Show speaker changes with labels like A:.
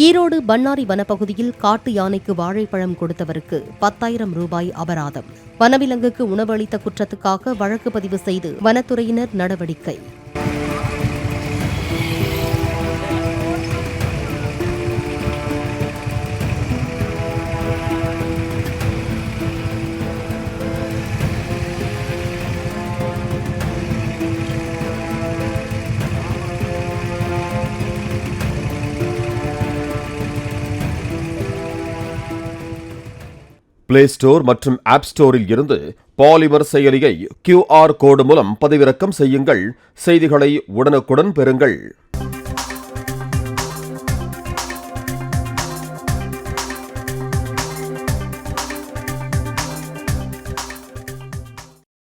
A: ஈரோடு பண்ணாரி வனப்பகுதியில் காட்டு யானைக்கு வாழைப்பழம் கொடுத்தவருக்கு 10,000 ரூபாய் அபராதம். வனவிலங்குக்கு உணவு அளித்த குற்றத்துக்காக வழக்கு பதிவு செய்து வனத்துறையினர் நடவடிக்கை.
B: பிளே ஸ்டோர் மற்றும் ஆப் ஸ்டோரில் இருந்து பாலிமர் செயலியை QR கோடு மூலம் பதிவிறக்கம் செய்யுங்கள். செய்திகளை உடனுக்குடன் பெறுங்கள்.